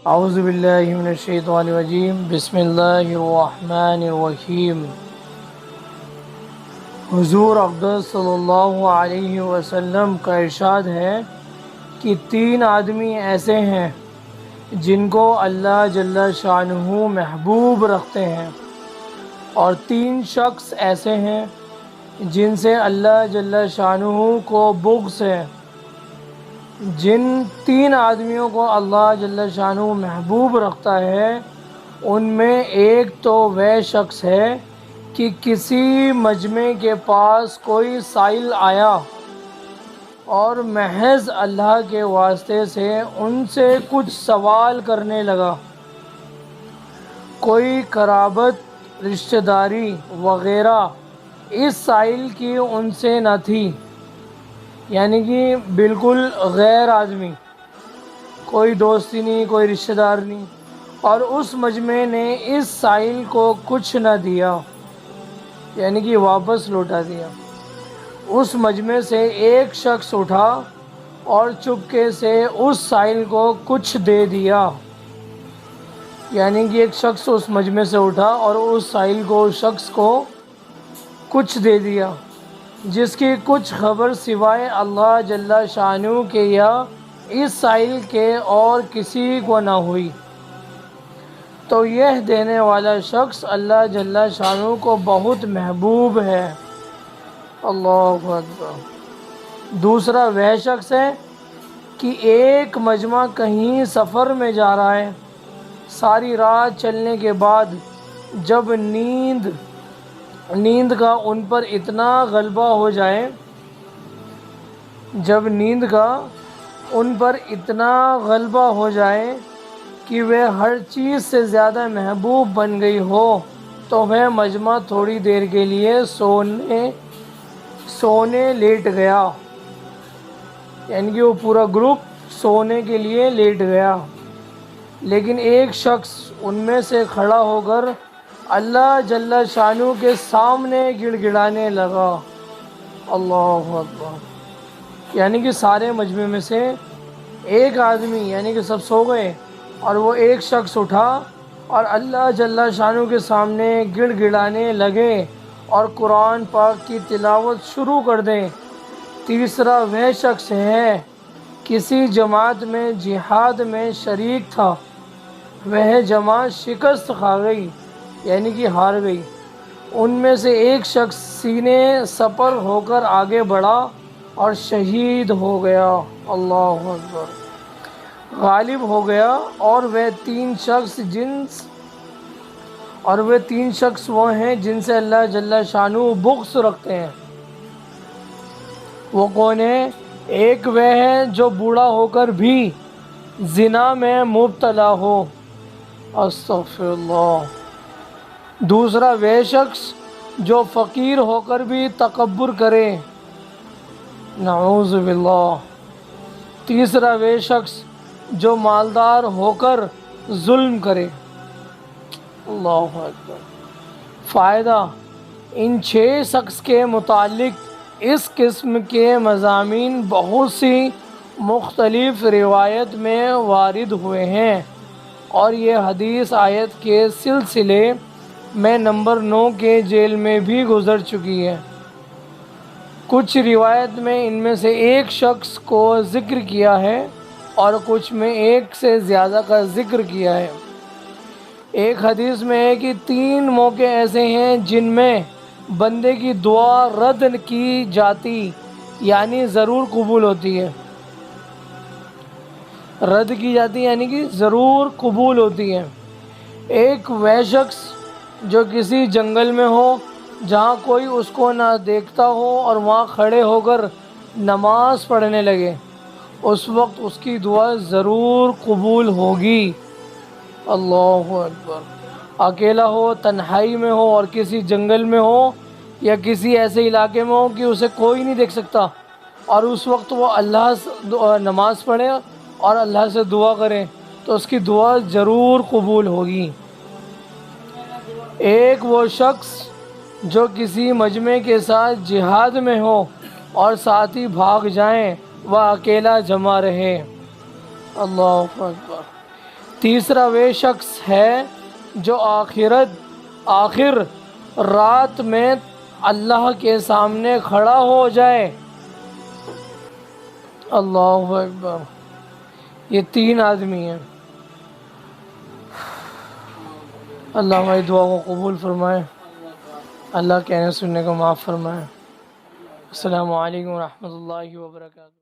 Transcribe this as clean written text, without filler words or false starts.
اعوذ باللہ من الشیطان الرجیم، بسم اللہ الرحمن الرحیم۔ حضور اقدس صلی اللہ علیہ وسلم کا ارشاد ہے کہ 3 آدمی ایسے ہیں جن کو اللہ جل شانہ محبوب رکھتے ہیں، اور 3 شخص ایسے ہیں جن سے اللہ جل شانہ کو بغض ہے۔ جن 3 آدمیوں کو اللہ جل شانہ محبوب رکھتا ہے، ان میں ایک تو وہ شخص ہے کہ کسی مجمع کے پاس کوئی سائل آیا اور محض اللہ کے واسطے سے ان سے کچھ سوال کرنے لگا۔ کوئی قرابت، رشتہ داری وغیرہ اس سائل کی ان سے نہ تھی، یعنی کہ بالکل غیر آدمی، کوئی دوستی نہیں، کوئی رشتہ دار نہیں، اور اس مجمع نے اس سائل کو کچھ نہ دیا، یعنی کہ واپس لوٹا دیا۔ اس مجمع سے ایک شخص اٹھا اور چپکے سے اس سائل کو کچھ دے دیا، یعنی کہ ایک شخص اس مجمع سے اٹھا اور اس سائل کو اس شخص کو کچھ دے دیا، جس کی کچھ خبر سوائے اللہ جل شانہ کے یا اس سائل کے اور کسی کو نہ ہوئی، تو یہ دینے والا شخص اللہ جل شانہ کو بہت محبوب ہے۔ اللہ اکبر۔ دوسرا وہ شخص ہے کہ ایک مجمع کہیں سفر میں جا رہا ہے، ساری رات چلنے کے بعد جب نیند کا ان پر اتنا غلبہ ہو جائے، کہ وہ ہر چیز سے زیادہ محبوب بن گئی ہو، تو وہ مجمع تھوڑی دیر کے لیے سونے لیٹ گیا، یعنی کہ وہ پورا گروپ سونے کے لیے لیٹ گیا، لیکن ایک شخص ان میں سے کھڑا ہو کر اللہ جل شانہ کے سامنے گڑ گڑانے لگا۔ اللہ اکبر۔ یعنی کہ سارے مجمع میں سے ایک آدمی، یعنی کہ سب سو گئے، اور وہ ایک شخص اٹھا اور اللہ جل شانہ کے سامنے گڑ گڑانے لگے اور قرآن پاک کی تلاوت شروع کر دیں۔ تیسرا وہ شخص ہے کسی جماعت میں جہاد میں شریک تھا، وہ جماعت شکست کھا گئی، یعنی کہ ہار گئی۔ ان میں سے ایک شخص سینے سپر ہو کر آگے بڑھا اور شہید ہو گیا۔ اللہ اکبر۔ غالب ہو گیا، اور وہ 3 شخص وہ ہیں جن سے اللہ جل شانہ بغض رکھتے ہیں۔ وہ کون ہے؟ ایک وہ ہے جو بوڑھا ہو کر بھی زنا میں مبتلا ہو، استغفر اللہ۔ دوسرا وہ شخص جو فقیر ہو کر بھی تکبر کرے، نعوذ باللہ۔ تیسرا وہ شخص جو مالدار ہو کر ظلم کرے۔ اللہ اکبر۔ فائدہ: ان 6 شخص کے متعلق اس قسم کے مضامین بہت سی مختلف روایت میں وارد ہوئے ہیں، اور یہ حدیث آیت کے سلسلے میں نمبر 9 کے ذیل میں بھی گزر چکی ہے۔ کچھ روایت میں ان میں سے ایک شخص کو ذکر کیا ہے اور کچھ میں ایک سے زیادہ کا ذکر کیا ہے۔ ایک حدیث میں ہے کہ 3 موقع ایسے ہیں جن میں بندے کی دعا رد کی جاتی، یعنی ضرور قبول ہوتی ہے، رد کی جاتی یعنی کہ ضرور قبول ہوتی ہے۔ ایک وہ شخص جو کسی جنگل میں ہو جہاں کوئی اس کو نہ دیکھتا ہو اور وہاں کھڑے ہو کر نماز پڑھنے لگے، اس وقت اس کی دعا ضرور قبول ہوگی۔ اللہ اکبر۔ اکیلا ہو، تنہائی میں ہو، اور کسی جنگل میں ہو یا کسی ایسے علاقے میں ہو کہ اسے کوئی نہیں دیکھ سکتا، اور اس وقت وہ اللہ سے نماز پڑھے اور اللہ سے دعا کرے، تو اس کی دعا ضرور قبول ہوگی۔ ایک وہ شخص جو کسی مجمع کے ساتھ جہاد میں ہو اور ساتھی بھاگ جائیں، وہ اکیلا جمع رہے۔ اللہ اکبر۔ تیسرا وہ شخص ہے جو آخر رات میں اللہ کے سامنے کھڑا ہو جائے. اللہ اکبر. یہ 3 آدمی ہیں. اللہ ہماری دعا کو قبول فرمائے. اللہ کہنے سننے کو معاف فرمائے. السلام علیکم ورحمۃ اللہ وبرکاتہ.